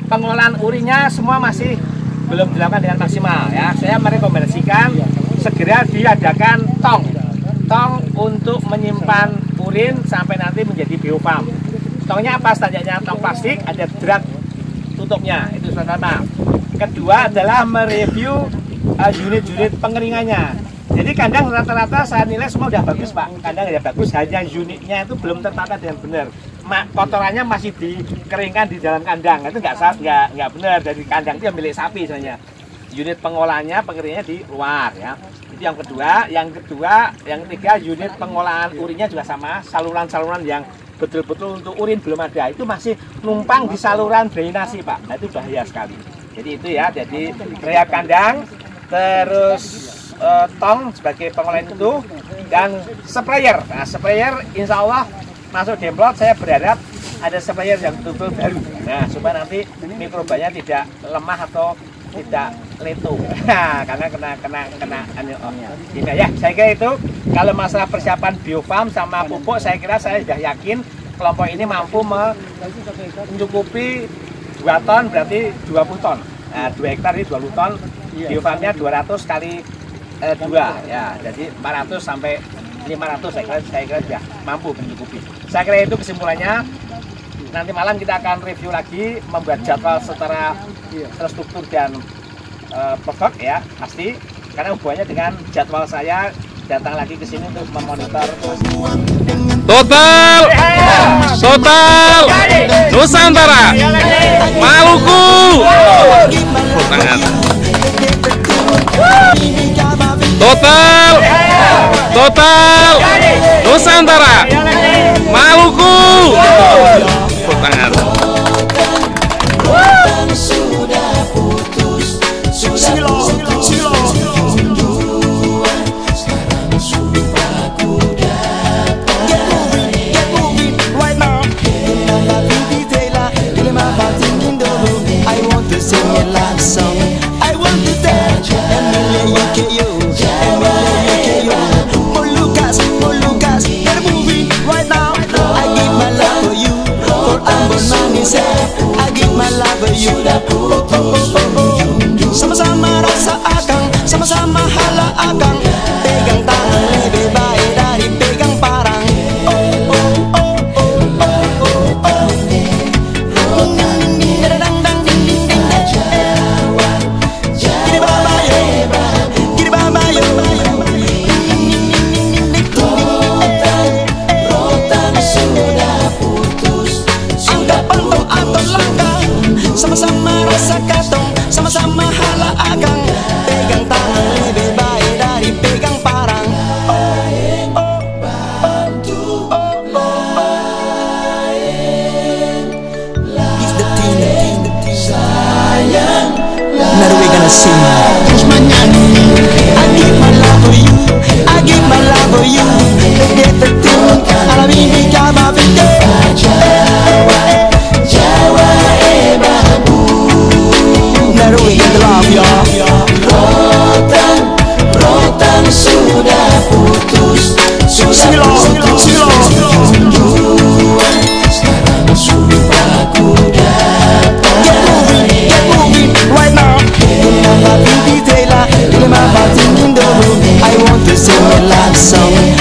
Pengolahan urinnya semua masih belum dilakukan dengan maksimal ya. Saya merekomendasikan segera diadakan tong untuk menyimpan urin sampai nanti menjadi biofarm. Tongnya apa standarnya? Tong plastik, ada drat tutupnya, itu pertama. Kedua adalah mereview unit-unit pengeringannya. Jadi kandang rata-rata saya nilai semua udah bagus Pak. Kandang udah bagus, hanya unitnya itu belum tertata dengan benar. Kotorannya masih dikeringkan di dalam kandang, itu nggak benar. Dari kandang itu milik sapi sebenarnya. Unit pengolahannya, pengeringnya di luar ya. Itu yang kedua. Yang ketiga unit pengolahan urinnya juga sama. Saluran-saluran yang betul-betul untuk urin belum ada, itu masih numpang di saluran drainasi Pak. Nah, itu bahaya sekali. Jadi itu ya, jadi rehab kandang, terus tong sebagai pengolahan itu, dan sprayer. Nah, sprayer insya Allah masuk Demplot, saya berharap ada sprayer yang betul-betul baru. Nah, supaya nanti mikrobanya tidak lemah atau tidak leto. Karena kena ini ya. Saya kira itu kalau masalah persiapan biofarm sama pupuk, saya kira saya sudah yakin kelompok ini mampu mencukupi 2 ton berarti 20 ton. Nah, 2 hektar ini 20 ton. Biofarmnya 200 kali 2 ya, jadi 400 sampai 500 saya kira ya mampu mencukupi. Saya kira itu kesimpulannya. Nanti malam kita akan review lagi, membuat jadwal secara terstruktur dan perfect ya, pasti. Karena hubungannya dengan jadwal saya datang lagi ke sini untuk memonitor. Total Nusantara, Maluku. Tangan. Total Nusantara, Maluku. Tangan. Sama-sama rasa akang, sama-sama hala akang, pegang tangan lebih baik dari pegang parang. Sama-sama rasa katong, sama-sama hala akang, pegang tangan lebih baik dari pegang parang. It's the thing sayang, now we gonna sing. Terus menyanyi. I give my love for you, I give my love for you. Get the thing, alam ini kama video. Rotan sudah putus, silo sekarang sudah ku dapat. Get moving right now. I want to sing a love song.